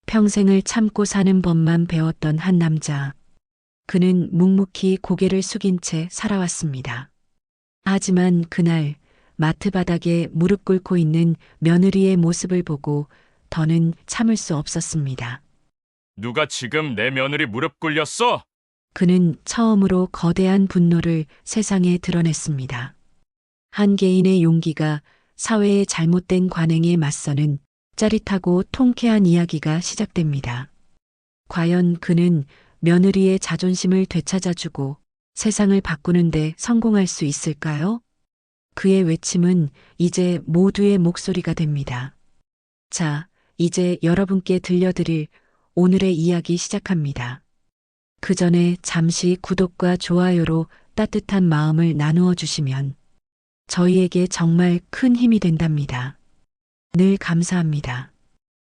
평생을 참고 사는 법만 배웠던 한 남자. 그는 묵묵히 고개를 숙인 채 살아왔습니다. 하지만 그날 마트 바닥에 무릎 꿇고 있는 며느리의 모습을 보고 더는 참을 수 없었습니다. 누가 지금 내 며느리 무릎 꿇렸어? 그는 처음으로 거대한 분노를 세상에 드러냈습니다. 한 개인의 용기가 사회의 잘못된 관행에 맞서는 짜릿하고 통쾌한 이야기가 시작됩니다. 과연 그는 며느리의 자존심을 되찾아주고 세상을 바꾸는데 성공할 수 있을까요? 그의 외침은 이제 모두의 목소리가 됩니다. 자, 이제 여러분께 들려드릴 오늘의 이야기 시작합니다. 그 전에 잠시 구독과 좋아요로 따뜻한 마음을 나누어 주시면 저희에게 정말 큰 힘이 된답니다. 늘 감사합니다.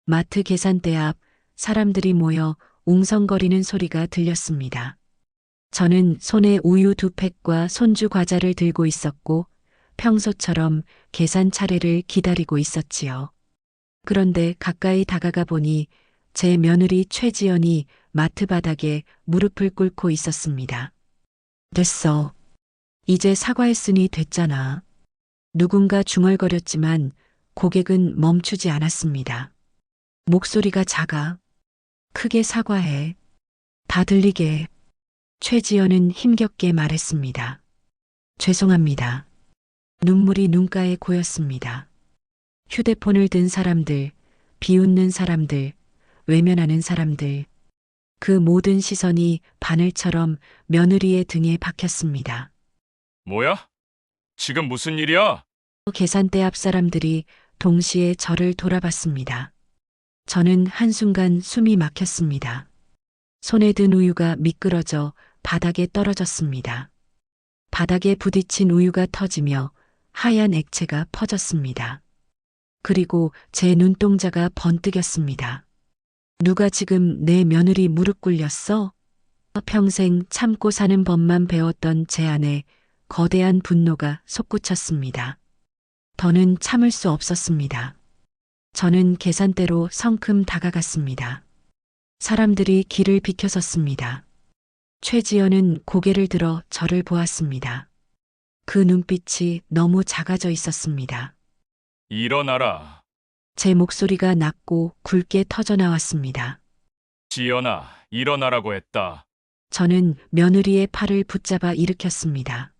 마트 계산대 앞 사람들이 모여 웅성거리는 소리가 들렸습니다. 저는 손에 우유 2팩과 손주 과자를 들고 있었고 평소처럼 계산 차례를 기다리고 있었지요. 그런데 가까이 다가가 보니 제 며느리 최지연이 마트 바닥에 무릎을 꿇고 있었습니다. 됐어. 이제 사과했으니 됐잖아. 누군가 중얼거렸지만 고객은 멈추지 않았습니다. 목소리가 작아. 크게 사과해. 다 들리게. 최지연은 힘겹게 말했습니다. 죄송합니다. 눈물이 눈가에 고였습니다. 휴대폰을 든 사람들, 비웃는 사람들, 외면하는 사람들. 그 모든 시선이 바늘처럼 며느리의 등에 박혔습니다. 뭐야? 지금 무슨 일이야? 계산대 앞 사람들이 동시에 저를 돌아봤습니다. 저는 한순간 숨이 막혔습니다. 손에 든 우유가 미끄러져 바닥에 떨어졌습니다. 바닥에 부딪힌 우유가 터지며 하얀 액체가 퍼졌습니다. 그리고 제 눈동자가 번뜩였습니다. 누가 지금 내 며느리 무릎 꿇렸어? 평생 참고 사는 법만 배웠던 제 안에 거대한 분노가 솟구쳤습니다. 더는 참을 수 없었습니다. 저는 계산대로 성큼 다가갔습니다. 사람들이 길을 비켜섰습니다. 최지연은 고개를 들어 저를 보았습니다. 그 눈빛이 너무 작아져 있었습니다. 일어나라. 제 목소리가 낮고 굵게 터져나왔습니다. 지연아, 일어나라고 했다. 저는 며느리의 팔을 붙잡아 일으켰습니다.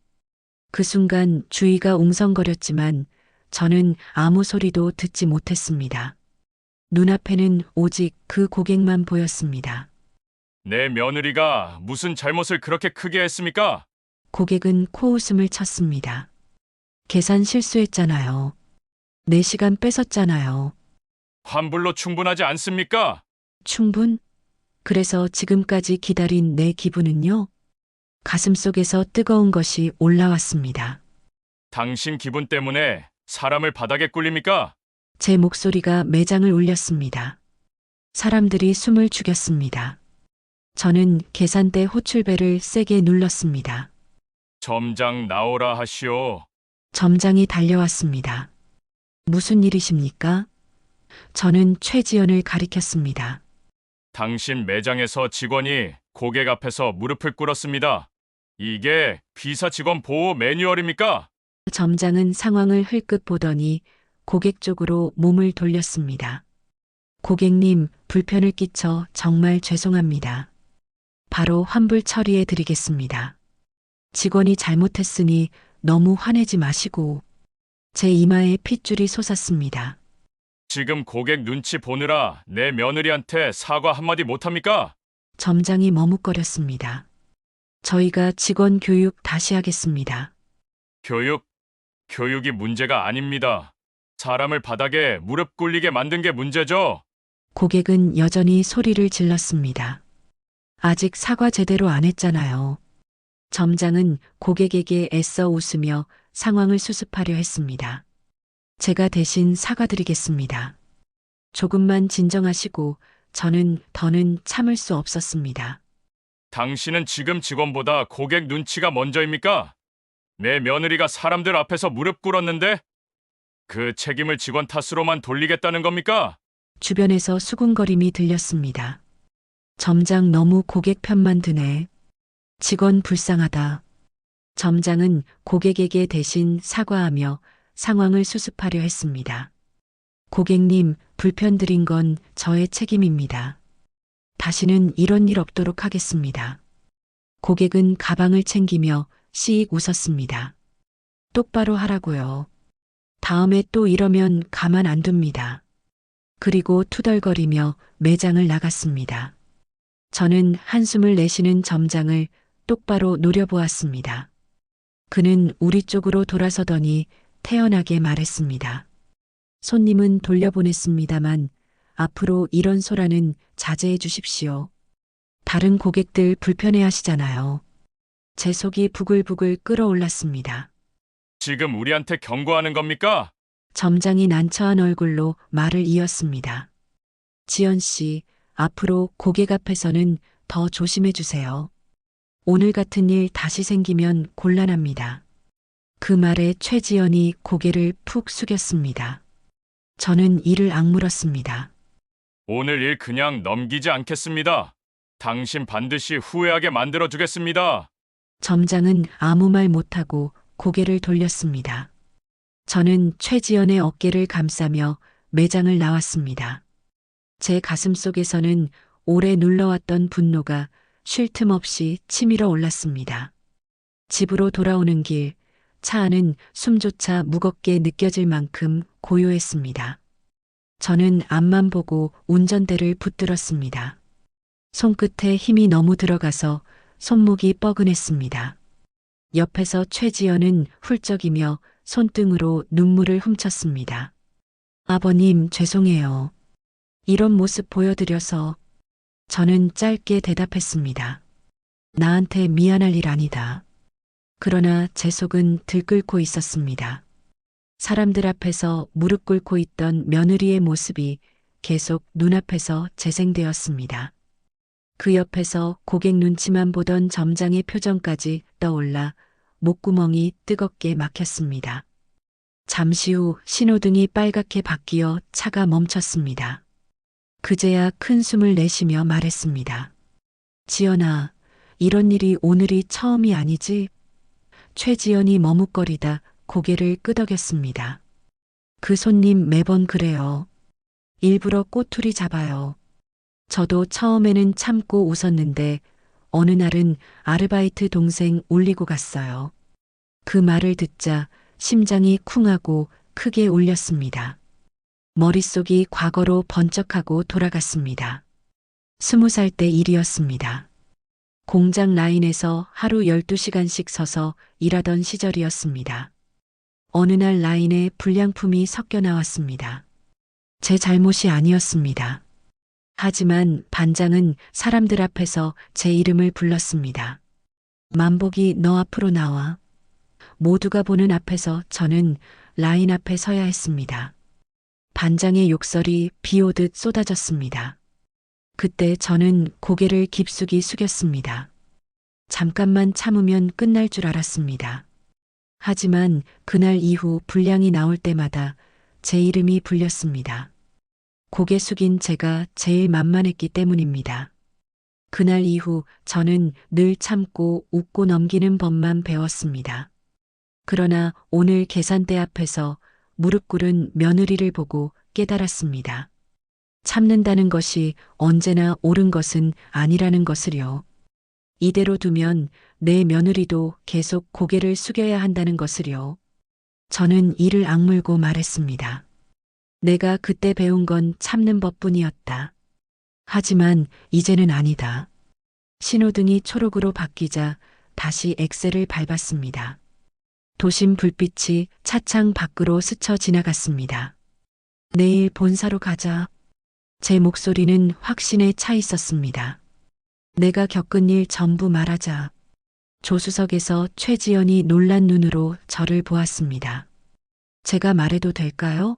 그 순간 주위가 웅성거렸지만 저는 아무 소리도 듣지 못했습니다. 눈앞에는 오직 그 고객만 보였습니다. 내 며느리가 무슨 잘못을 그렇게 크게 했습니까? 고객은 코웃음을 쳤습니다. 계산 실수했잖아요. 4시간 뺏었잖아요. 환불로 충분하지 않습니까? 충분? 그래서 지금까지 기다린 내 기분은요? 가슴속에서 뜨거운 것이 올라왔습니다. 당신 기분 때문에 사람을 바닥에 꿇립니까? 제 목소리가 매장을 울렸습니다. 사람들이 숨을 죽였습니다. 저는 계산대 호출벨을 세게 눌렀습니다. 점장 나오라 하시오. 점장이 달려왔습니다. 무슨 일이십니까? 저는 최지연을 가리켰습니다. 당신 매장에서 직원이 고객 앞에서 무릎을 꿇었습니다. 이게 비서 직원 보호 매뉴얼입니까? 점장은 상황을 흘끗 보더니 고객 쪽으로 몸을 돌렸습니다. 고객님, 불편을 끼쳐 정말 죄송합니다. 바로 환불 처리해 드리겠습니다. 직원이 잘못했으니 너무 화내지 마시고. 제 이마에 핏줄이 솟았습니다. 지금 고객 눈치 보느라 내 며느리한테 사과 한마디 못합니까? 점장이 머뭇거렸습니다. 저희가 직원 교육 다시 하겠습니다. 교육이 문제가 아닙니다. 사람을 바닥에 무릎 꿇리게 만든 게 문제죠. 고객은 여전히 소리를 질렀습니다. 아직 사과 제대로 안 했잖아요. 점장은 고객에게 애써 웃으며 상황을 수습하려 했습니다. 제가 대신 사과드리겠습니다. 조금만 진정하시고. 저는 더는 참을 수 없었습니다. 당신은 지금 직원보다 고객 눈치가 먼저입니까? 내 며느리가 사람들 앞에서 무릎 꿇었는데 그 책임을 직원 탓으로만 돌리겠다는 겁니까? 주변에서 수군거림이 들렸습니다. 점장 너무 고객 편만 드네. 직원 불쌍하다. 점장은 고객에게 대신 사과하며 상황을 수습하려 했습니다. 고객님, 불편 드린 건 저의 책임입니다. 다시는 이런 일 없도록 하겠습니다. 고객은 가방을 챙기며 씩 웃었습니다. 똑바로 하라고요. 다음에 또 이러면 가만 안 둡니다. 그리고 투덜거리며 매장을 나갔습니다. 저는 한숨을 내쉬는 점장을 똑바로 노려보았습니다. 그는 우리 쪽으로 돌아서더니 태연하게 말했습니다. 손님은 돌려보냈습니다만 앞으로 이런 소라는 자제해 주십시오. 다른 고객들 불편해 하시잖아요. 제 속이 부글부글 끓어올랐습니다. 지금 우리한테 경고하는 겁니까? 점장이 난처한 얼굴로 말을 이었습니다. 지연 씨, 앞으로 고객 앞에서는 더 조심해 주세요. 오늘 같은 일 다시 생기면 곤란합니다. 그 말에 최지연이 고개를 푹 숙였습니다. 저는 이를 악물었습니다. 오늘 일 그냥 넘기지 않겠습니다. 당신 반드시 후회하게 만들어 주겠습니다. 점장은 아무 말 못하고 고개를 돌렸습니다. 저는 최지연의 어깨를 감싸며 매장을 나왔습니다. 제 가슴 속에서는 오래 눌러왔던 분노가 쉴 틈 없이 치밀어 올랐습니다. 집으로 돌아오는 길, 차 안은 숨조차 무겁게 느껴질 만큼 고요했습니다. 저는 앞만 보고 운전대를 붙들었습니다. 손끝에 힘이 너무 들어가서 손목이 뻐근했습니다. 옆에서 최지연은 훌쩍이며 손등으로 눈물을 훔쳤습니다. 아버님, 죄송해요. 이런 모습 보여드려서. 저는 짧게 대답했습니다. 나한테 미안할 일 아니다. 그러나 제 속은 들끓고 있었습니다. 사람들 앞에서 무릎 꿇고 있던 며느리의 모습이 계속 눈앞에서 재생되었습니다. 그 옆에서 고객 눈치만 보던 점장의 표정까지 떠올라 목구멍이 뜨겁게 막혔습니다. 잠시 후 신호등이 빨갛게 바뀌어 차가 멈췄습니다. 그제야 큰 숨을 내쉬며 말했습니다. 지연아, 이런 일이 오늘이 처음이 아니지? 최지연이 머뭇거리다 고개를 끄덕였습니다. 그 손님 매번 그래요. 일부러 꼬투리 잡아요. 저도 처음에는 참고 웃었는데 어느 날은 아르바이트 동생 울리고 갔어요. 그 말을 듣자 심장이 쿵하고 크게 울렸습니다. 머릿속이 과거로 번쩍하고 돌아갔습니다. 20살 때 일이었습니다. 공장 라인에서 하루 12시간씩 서서 일하던 시절이었습니다. 어느 날 라인에 불량품이 섞여 나왔습니다. 제 잘못이 아니었습니다. 하지만 반장은 사람들 앞에서 제 이름을 불렀습니다. 만복이 너 앞으로 나와. 모두가 보는 앞에서 저는 라인 앞에 서야 했습니다. 반장의 욕설이 비 오듯 쏟아졌습니다. 그때 저는 고개를 깊숙이 숙였습니다. 잠깐만 참으면 끝날 줄 알았습니다. 하지만 그날 이후 불량이 나올 때마다 제 이름이 불렸습니다. 고개 숙인 제가 제일 만만했기 때문입니다. 그날 이후 저는 늘 참고 웃고 넘기는 법만 배웠습니다. 그러나 오늘 계산대 앞에서 무릎 꿇은 며느리를 보고 깨달았습니다. 참는다는 것이 언제나 옳은 것은 아니라는 것을요. 이대로 두면 내 며느리도 계속 고개를 숙여야 한다는 것을요. 저는 이를 악물고 말했습니다. 내가 그때 배운 건 참는 법뿐이었다. 하지만 이제는 아니다. 신호등이 초록으로 바뀌자 다시 엑셀을 밟았습니다. 도심 불빛이 차창 밖으로 스쳐 지나갔습니다. 내일 본사로 가자. 제 목소리는 확신에 차 있었습니다. 내가 겪은 일 전부 말하자. 조수석에서 최지연이 놀란 눈으로 저를 보았습니다. 제가 말해도 될까요?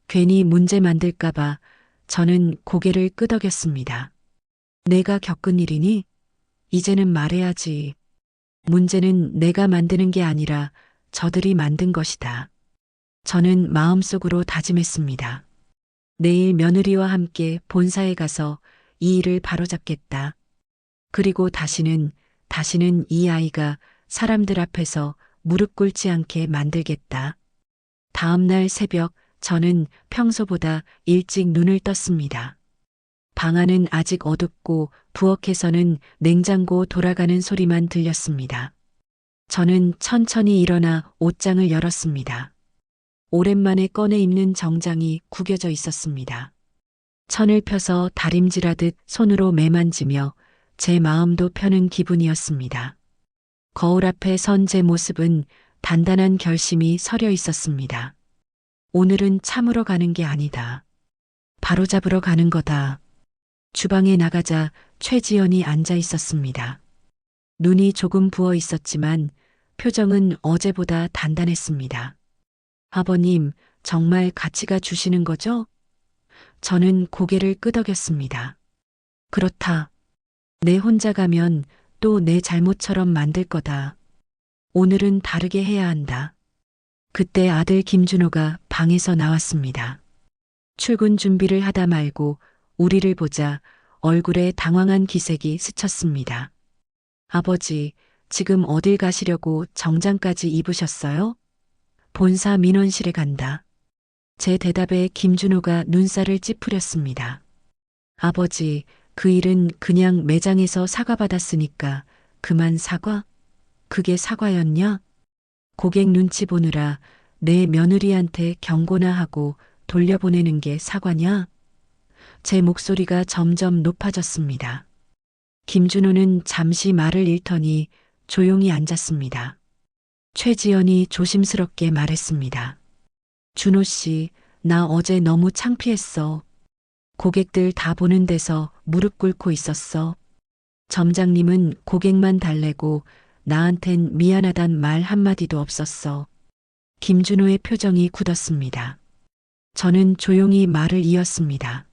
괜히 문제 만들까봐 저는 고개를 끄덕였습니다. 내가 겪은 일이니? 이제는 말해야지. 문제는 내가 만드는 게 아니라 저들이 만든 것이다. 저는 마음속으로 다짐했습니다. 내일 며느리와 함께 본사에 가서 이 일을 바로잡겠다. 그리고 다시는 이 아이가 사람들 앞에서 무릎 꿇지 않게 만들겠다. 다음 날 새벽 저는 평소보다 일찍 눈을 떴습니다. 방 안은 아직 어둡고 부엌에서는 냉장고 돌아가는 소리만 들렸습니다. 저는 천천히 일어나 옷장을 열었습니다. 오랜만에 꺼내 입는 정장이 구겨져 있었습니다. 천을 펴서 다림질하듯 손으로 매만지며 제 마음도 펴는 기분이었습니다. 거울 앞에 선 제 모습은 단단한 결심이 서려 있었습니다. 오늘은 참으러 가는 게 아니다. 바로잡으러 가는 거다. 주방에 나가자 최지연이 앉아 있었습니다. 눈이 조금 부어 있었지만 표정은 어제보다 단단했습니다. 아버님, 정말 같이 가 주시는 거죠? 저는 고개를 끄덕였습니다. 그렇다. 내 혼자 가면 또 내 잘못처럼 만들 거다. 오늘은 다르게 해야 한다. 그때 아들 김준호가 방에서 나왔습니다. 출근 준비를 하다 말고 우리를 보자 얼굴에 당황한 기색이 스쳤습니다. 아버지, 지금 어딜 가시려고 정장까지 입으셨어요? 본사 민원실에 간다. 제 대답에 김준호가 눈살을 찌푸렸습니다. 아버지, 그 일은 그냥 매장에서 사과받았으니까 그만 사과? 그게 사과였냐? 고객 눈치 보느라 내 며느리한테 경고나 하고 돌려보내는 게 사과냐? 제 목소리가 점점 높아졌습니다. 김준호는 잠시 말을 잃더니 조용히 앉았습니다. 최지연이 조심스럽게 말했습니다. 준호 씨, 나 어제 너무 창피했어. 고객들 다 보는 데서 무릎 꿇고 있었어. 점장님은 고객만 달래고 나한텐 미안하단 말 한마디도 없었어. 김준호의 표정이 굳었습니다. 저는 조용히 말을 이었습니다.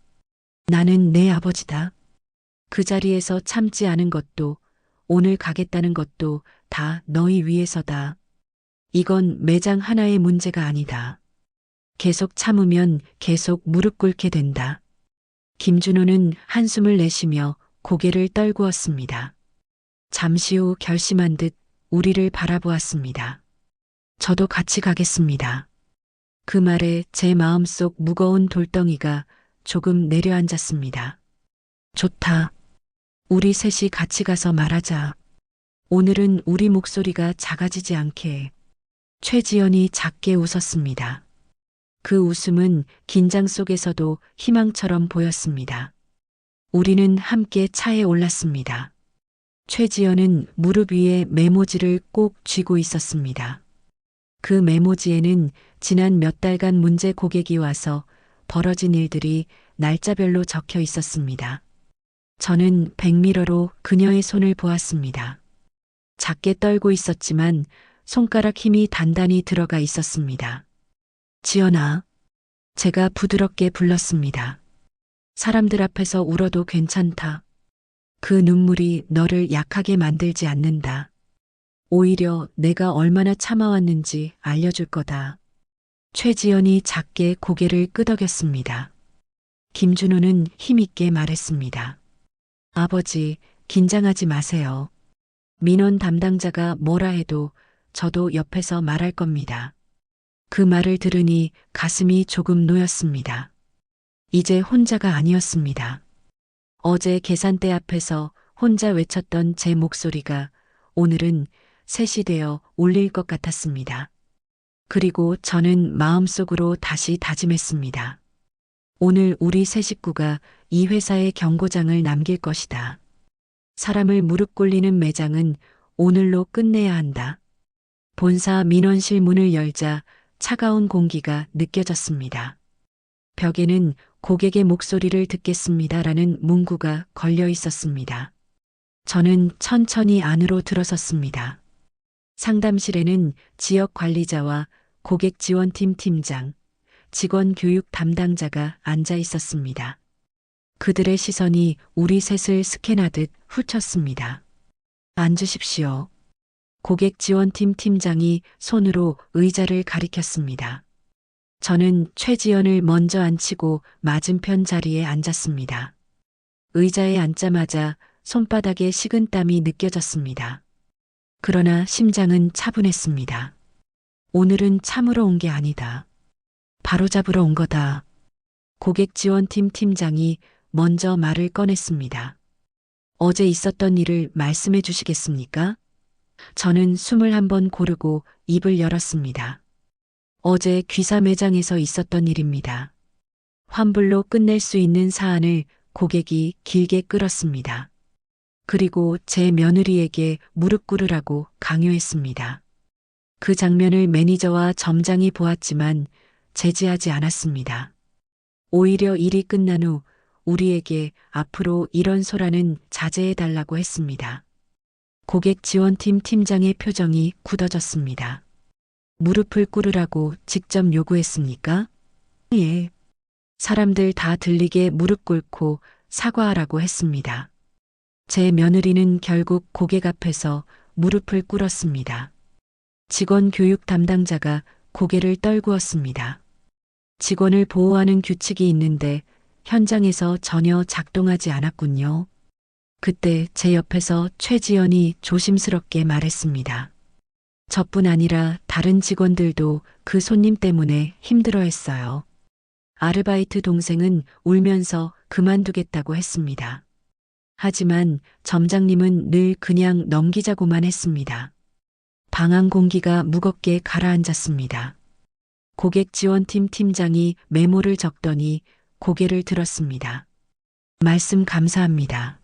나는 내 아버지다. 그 자리에서 참지 않은 것도 오늘 가겠다는 것도 다 너희 위해서다. 이건 매장 하나의 문제가 아니다. 계속 참으면 계속 무릎 꿇게 된다. 김준호는 한숨을 내쉬며 고개를 떨구었습니다. 잠시 후 결심한 듯 우리를 바라보았습니다. 저도 같이 가겠습니다. 그 말에 제 마음속 무거운 돌덩이가 조금 내려앉았습니다. 좋다. 우리 셋이 같이 가서 말하자. 오늘은 우리 목소리가 작아지지 않게. 최지연이 작게 웃었습니다. 그 웃음은 긴장 속에서도 희망처럼 보였습니다. 우리는 함께 차에 올랐습니다. 최지연은 무릎 위에 메모지를 꼭 쥐고 있었습니다. 그 메모지에는 지난 몇 달간 문제 고객이 와서 벌어진 일들이 날짜별로 적혀 있었습니다. 저는 백미러로 그녀의 손을 보았습니다. 작게 떨고 있었지만 손가락 힘이 단단히 들어가 있었습니다. 지연아, 제가 부드럽게 불렀습니다. 사람들 앞에서 울어도 괜찮다. 그 눈물이 너를 약하게 만들지 않는다. 오히려 내가 얼마나 참아왔는지 알려줄 거다. 최지연이 작게 고개를 끄덕였습니다. 김준호는 힘있게 말했습니다. 아버지, 긴장하지 마세요. 민원 담당자가 뭐라 해도 저도 옆에서 말할 겁니다. 그 말을 들으니 가슴이 조금 놓였습니다. 이제 혼자가 아니었습니다. 어제 계산대 앞에서 혼자 외쳤던 제 목소리가 오늘은 셋이 되어 울릴 것 같았습니다. 그리고 저는 마음속으로 다시 다짐했습니다. 오늘 우리 세 식구가 이 회사에 경고장을 남길 것이다. 사람을 무릎 꿇리는 매장은 오늘로 끝내야 한다. 본사 민원실 문을 열자 차가운 공기가 느껴졌습니다. 벽에는 고객의 목소리를 듣겠습니다라는 문구가 걸려 있었습니다. 저는 천천히 안으로 들어섰습니다. 상담실에는 지역 관리자와 고객 지원팀 팀장, 직원 교육 담당자가 앉아 있었습니다. 그들의 시선이 우리 셋을 스캔하듯 훑었습니다. 앉으십시오. 고객 지원팀 팀장이 손으로 의자를 가리켰습니다. 저는 최지연을 먼저 앉히고 맞은편 자리에 앉았습니다. 의자에 앉자마자 손바닥에 식은땀이 느껴졌습니다. 그러나 심장은 차분했습니다. 오늘은 참으러 온 게 아니다. 바로잡으러 온 거다. 고객지원팀 팀장이 먼저 말을 꺼냈습니다. 어제 있었던 일을 말씀해 주시겠습니까? 저는 숨을 한번 고르고 입을 열었습니다. 어제 귀사 매장에서 있었던 일입니다. 환불로 끝낼 수 있는 사안을 고객이 길게 끌었습니다. 그리고 제 며느리에게 무릎 꿇으라고 강요했습니다. 그 장면을 매니저와 점장이 보았지만 제지하지 않았습니다. 오히려 일이 끝난 후 우리에게 앞으로 이런 소란은 자제해달라고 했습니다. 고객 지원팀 팀장의 표정이 굳어졌습니다. 무릎을 꿇으라고 직접 요구했습니까? 예. 사람들 다 들리게 무릎 꿇고 사과하라고 했습니다. 제 며느리는 결국 고객 앞에서 무릎을 꿇었습니다. 직원 교육 담당자가 고개를 떨구었습니다. 직원을 보호하는 규칙이 있는데 현장에서 전혀 작동하지 않았군요. 그때 제 옆에서 최지연이 조심스럽게 말했습니다. 저뿐 아니라 다른 직원들도 그 손님 때문에 힘들어했어요. 아르바이트 동생은 울면서 그만두겠다고 했습니다. 하지만 점장님은 늘 그냥 넘기자고만 했습니다. 방안 공기가 무겁게 가라앉았습니다. 고객 지원팀 팀장이 메모를 적더니 고개를 들었습니다. 말씀 감사합니다.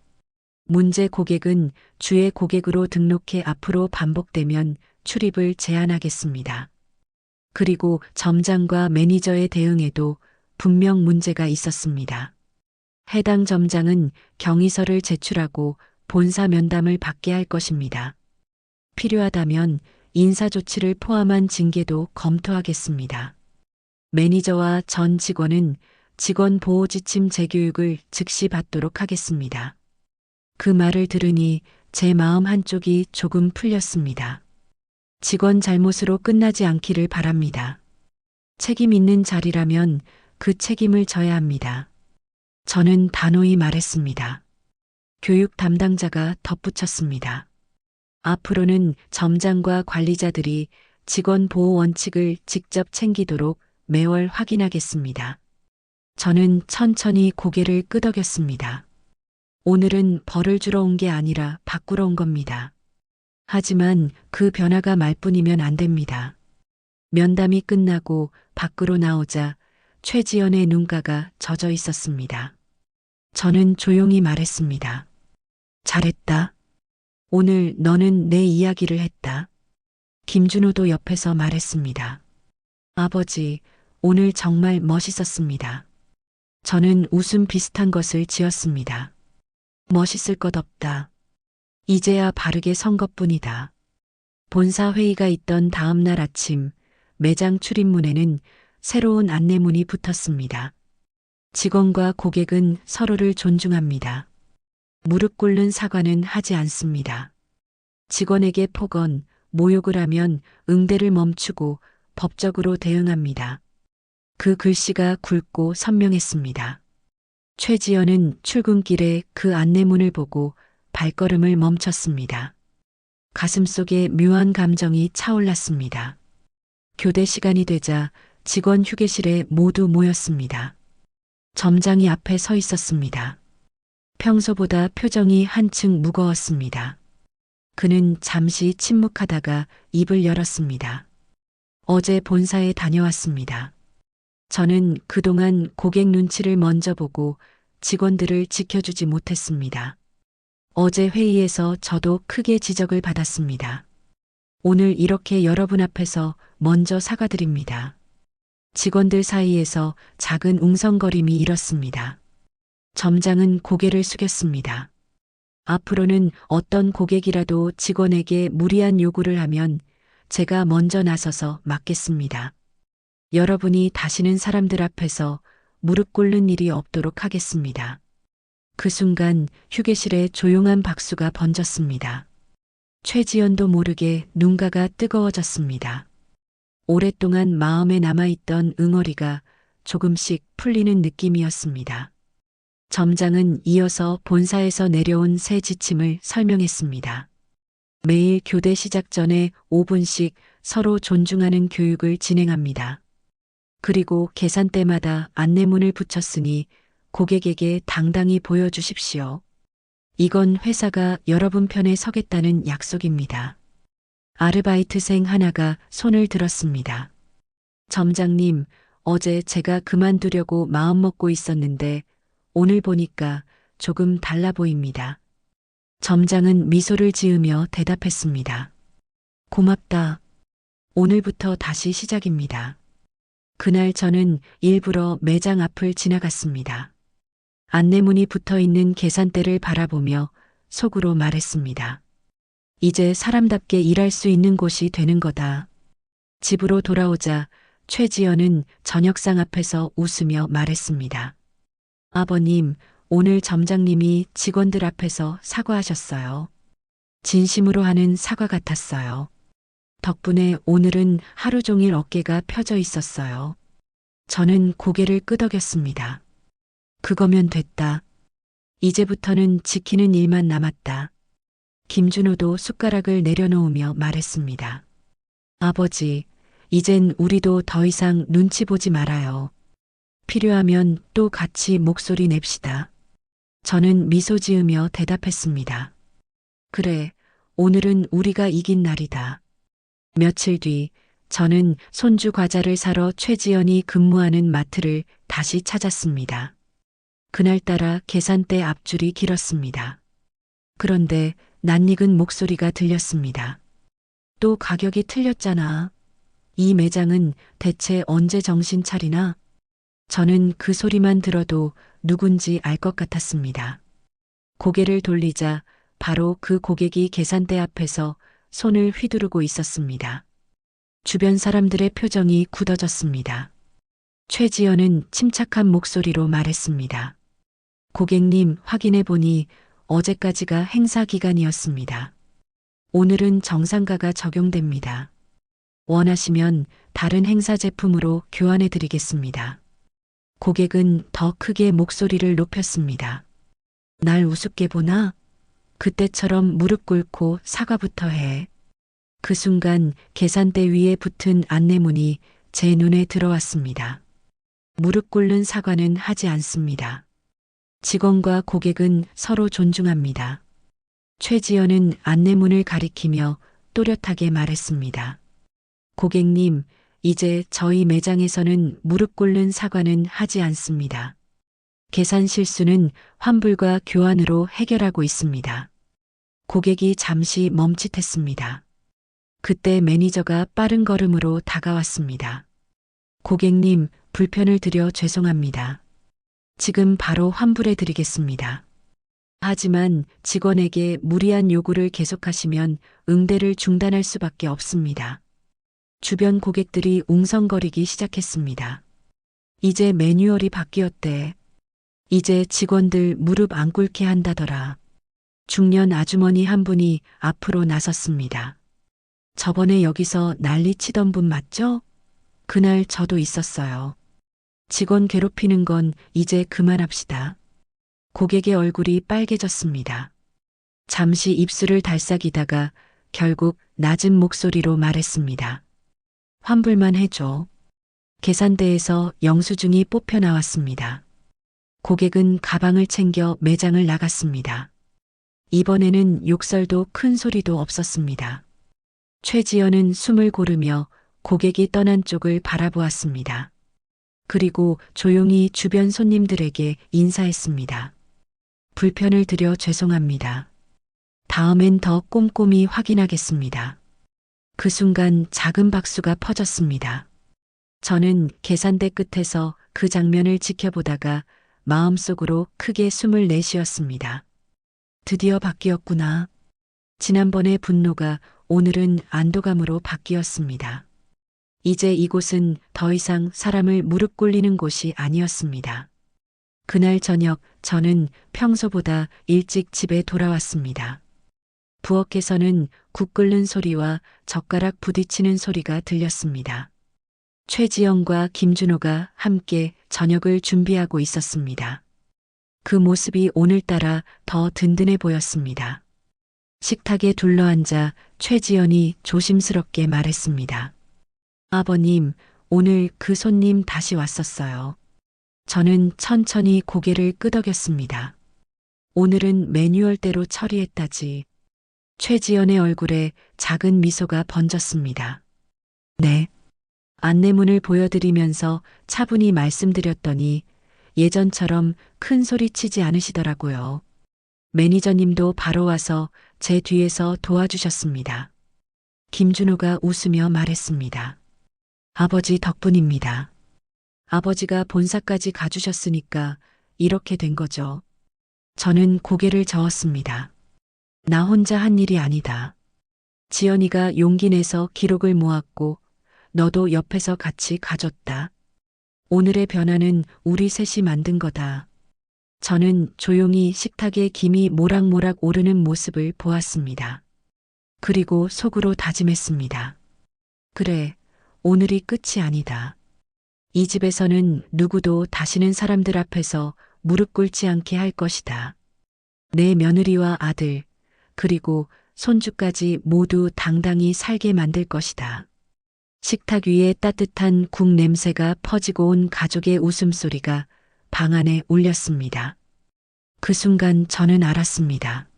문제 고객은 주의 고객으로 등록해 앞으로 반복되면 출입을 제한하겠습니다. 그리고 점장과 매니저의 대응에도 분명 문제가 있었습니다. 해당 점장은 경위서를 제출하고 본사 면담을 받게 할 것입니다. 필요하다면 인사조치를 포함한 징계도 검토하겠습니다. 매니저와 전 직원은 직원 보호 지침 재교육을 즉시 받도록 하겠습니다. 그 말을 들으니 제 마음 한쪽이 조금 풀렸습니다. 직원 잘못으로 끝나지 않기를 바랍니다. 책임 있는 자리라면 그 책임을 져야 합니다. 저는 단호히 말했습니다. 교육 담당자가 덧붙였습니다. 앞으로는 점장과 관리자들이 직원 보호 원칙을 직접 챙기도록 매월 확인하겠습니다. 저는 천천히 고개를 끄덕였습니다. 오늘은 벌을 주러 온 게 아니라 바꾸러 온 겁니다. 하지만 그 변화가 말뿐이면 안 됩니다. 면담이 끝나고 밖으로 나오자 최지연의 눈가가 젖어 있었습니다. 저는 조용히 말했습니다. 잘했다. 오늘 너는 내 이야기를 했다. 김준호도 옆에서 말했습니다. 아버지, 오늘 정말 멋있었습니다. 저는 웃음 비슷한 것을 지었습니다. 멋있을 것 없다. 이제야 바르게 선 것뿐이다. 본사 회의가 있던 다음 날 아침 매장 출입문에는 새로운 안내문이 붙었습니다. 직원과 고객은 서로를 존중합니다. 무릎 꿇는 사과는 하지 않습니다. 직원에게 폭언, 모욕을 하면 응대를 멈추고 법적으로 대응합니다. 그 글씨가 굵고 선명했습니다. 최지연은 출근길에 그 안내문을 보고 발걸음을 멈췄습니다. 가슴속에 묘한 감정이 차올랐습니다. 교대 시간이 되자 직원 휴게실에 모두 모였습니다. 점장이 앞에 서 있었습니다. 평소보다 표정이 한층 무거웠습니다. 그는 잠시 침묵하다가 입을 열었습니다. 어제 본사에 다녀왔습니다. 저는 그동안 고객 눈치를 먼저 보고 직원들을 지켜주지 못했습니다. 어제 회의에서 저도 크게 지적을 받았습니다. 오늘 이렇게 여러분 앞에서 먼저 사과드립니다. 직원들 사이에서 작은 웅성거림이 일었습니다. 점장은 고개를 숙였습니다. 앞으로는 어떤 고객이라도 직원에게 무리한 요구를 하면 제가 먼저 나서서 막겠습니다. 여러분이 다시는 사람들 앞에서 무릎 꿇는 일이 없도록 하겠습니다. 그 순간 휴게실에 조용한 박수가 번졌습니다. 최지연도 모르게 눈가가 뜨거워졌습니다. 오랫동안 마음에 남아있던 응어리가 조금씩 풀리는 느낌이었습니다. 점장은 이어서 본사에서 내려온 새 지침을 설명했습니다. 매일 교대 시작 전에 5분씩 서로 존중하는 교육을 진행합니다. 그리고 계산 때마다 안내문을 붙였으니 고객에게 당당히 보여주십시오. 이건 회사가 여러분 편에 서겠다는 약속입니다. 아르바이트생 하나가 손을 들었습니다. 점장님, 어제 제가 그만두려고 마음먹고 있었는데 오늘 보니까 조금 달라 보입니다. 점장은 미소를 지으며 대답했습니다. 고맙다. 오늘부터 다시 시작입니다. 그날 저는 일부러 매장 앞을 지나갔습니다. 안내문이 붙어 있는 계산대를 바라보며 속으로 말했습니다. 이제 사람답게 일할 수 있는 곳이 되는 거다. 집으로 돌아오자 최지연은 저녁상 앞에서 웃으며 말했습니다. 아버님, 오늘 점장님이 직원들 앞에서 사과하셨어요. 진심으로 하는 사과 같았어요. 덕분에 오늘은 하루 종일 어깨가 펴져 있었어요. 저는 고개를 끄덕였습니다. 그거면 됐다. 이제부터는 지키는 일만 남았다. 김준호도 숟가락을 내려놓으며 말했습니다. 아버지, 이젠 우리도 더 이상 눈치 보지 말아요. 필요하면 또 같이 목소리 냅시다. 저는 미소 지으며 대답했습니다. 그래, 오늘은 우리가 이긴 날이다. 며칠 뒤 저는 손주 과자를 사러 최지연이 근무하는 마트를 다시 찾았습니다. 그날따라 계산대 앞줄이 길었습니다. 그런데 낯익은 목소리가 들렸습니다. 또 가격이 틀렸잖아. 이 매장은 대체 언제 정신 차리나? 저는 그 소리만 들어도 누군지 알 것 같았습니다. 고개를 돌리자 바로 그 고객이 계산대 앞에서 손을 휘두르고 있었습니다. 주변 사람들의 표정이 굳어졌습니다. 최지연은 침착한 목소리로 말했습니다. 고객님, 확인해 보니 어제까지가 행사 기간이었습니다. 오늘은 정상가가 적용됩니다. 원하시면 다른 행사 제품으로 교환해 드리겠습니다. 고객은 더 크게 목소리를 높였습니다. 날 우습게 보나? 그때처럼 무릎 꿇고 사과부터 해. 그 순간 계산대 위에 붙은 안내문이 제 눈에 들어왔습니다. 무릎 꿇는 사과는 하지 않습니다. 직원과 고객은 서로 존중합니다. 최지연은 안내문을 가리키며 또렷하게 말했습니다. 고객님, 이제 저희 매장에서는 무릎 꿇는 사과는 하지 않습니다. 계산 실수는 환불과 교환으로 해결하고 있습니다. 고객이 잠시 멈칫했습니다. 그때 매니저가 빠른 걸음으로 다가왔습니다. 고객님, 불편을 드려 죄송합니다. 지금 바로 환불해 드리겠습니다. 하지만 직원에게 무리한 요구를 계속하시면 응대를 중단할 수밖에 없습니다. 주변 고객들이 웅성거리기 시작했습니다. 이제 매뉴얼이 바뀌었대. 이제 직원들 무릎 안 꿇게 한다더라. 중년 아주머니 한 분이 앞으로 나섰습니다. 저번에 여기서 난리 치던 분 맞죠? 그날 저도 있었어요. 직원 괴롭히는 건 이제 그만합시다. 고객의 얼굴이 빨개졌습니다. 잠시 입술을 달싹이다가 결국 낮은 목소리로 말했습니다. 환불만 해줘. 계산대에서 영수증이 뽑혀 나왔습니다. 고객은 가방을 챙겨 매장을 나갔습니다. 이번에는 욕설도 큰 소리도 없었습니다. 최지연은 숨을 고르며 고객이 떠난 쪽을 바라보았습니다. 그리고 조용히 주변 손님들에게 인사했습니다. 불편을 드려 죄송합니다. 다음엔 더 꼼꼼히 확인하겠습니다. 그 순간 작은 박수가 퍼졌습니다. 저는 계산대 끝에서 그 장면을 지켜보다가 마음속으로 크게 숨을 내쉬었습니다. 드디어 바뀌었구나. 지난번의 분노가 오늘은 안도감으로 바뀌었습니다. 이제 이곳은 더 이상 사람을 무릎 꿇리는 곳이 아니었습니다. 그날 저녁 저는 평소보다 일찍 집에 돌아왔습니다. 부엌에서는 국 끓는 소리와 젓가락 부딪히는 소리가 들렸습니다. 최지영과 김준호가 함께 저녁을 준비하고 있었습니다. 그 모습이 오늘따라 더 든든해 보였습니다. 식탁에 둘러앉아 최지연이 조심스럽게 말했습니다. 아버님, 오늘 그 손님 다시 왔었어요. 저는 천천히 고개를 끄덕였습니다. 오늘은 매뉴얼대로 처리했다지. 최지연의 얼굴에 작은 미소가 번졌습니다. 네. 안내문을 보여드리면서 차분히 말씀드렸더니 예전처럼 큰 소리 치지 않으시더라고요. 매니저님도 바로 와서 제 뒤에서 도와주셨습니다. 김준호가 웃으며 말했습니다. 아버지 덕분입니다. 아버지가 본사까지 가주셨으니까 이렇게 된 거죠. 저는 고개를 저었습니다. 나 혼자 한 일이 아니다. 지연이가 용기 내서 기록을 모았고 너도 옆에서 같이 가줬다. 오늘의 변화는 우리 셋이 만든 거다. 저는 조용히 식탁에 김이 모락모락 오르는 모습을 보았습니다. 그리고 속으로 다짐했습니다. 그래, 오늘이 끝이 아니다. 이 집에서는 누구도 다시는 사람들 앞에서 무릎 꿇지 않게 할 것이다. 내 며느리와 아들, 그리고 손주까지 모두 당당히 살게 만들 것이다. 식탁 위에 따뜻한 국 냄새가 퍼지고 온 가족의 웃음소리가 방 안에 울렸습니다. 그 순간 저는 알았습니다.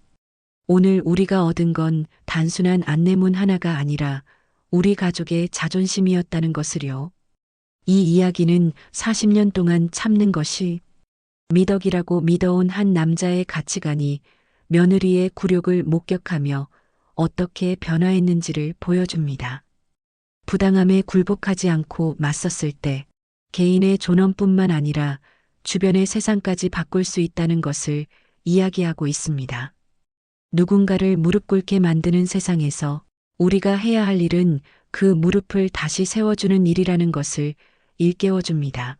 오늘 우리가 얻은 건 단순한 안내문 하나가 아니라 우리 가족의 자존심이었다는 것을요. 이 이야기는 40년 동안 참는 것이 미덕이라고 믿어온 한 남자의 가치관이 며느리의 굴욕을 목격하며 어떻게 변화했는지를 보여줍니다. 부당함에 굴복하지 않고 맞섰을 때 개인의 존엄뿐만 아니라 주변의 세상까지 바꿀 수 있다는 것을 이야기하고 있습니다. 누군가를 무릎 꿇게 만드는 세상에서 우리가 해야 할 일은 그 무릎을 다시 세워주는 일이라는 것을 일깨워줍니다.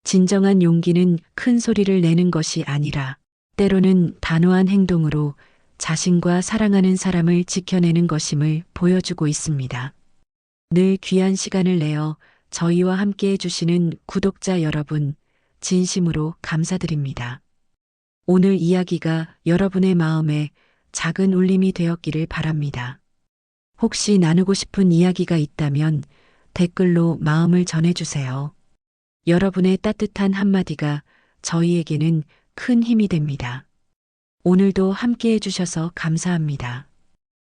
진정한 용기는 큰 소리를 내는 것이 아니라 때로는 단호한 행동으로 자신과 사랑하는 사람을 지켜내는 것임을 보여주고 있습니다. 늘 귀한 시간을 내어 저희와 함께 해주시는 구독자 여러분, 진심으로 감사드립니다. 오늘 이야기가 여러분의 마음에 작은 울림이 되었기를 바랍니다. 혹시 나누고 싶은 이야기가 있다면 댓글로 마음을 전해주세요. 여러분의 따뜻한 한마디가 저희에게는 큰 힘이 됩니다. 오늘도 함께 해주셔서 감사합니다.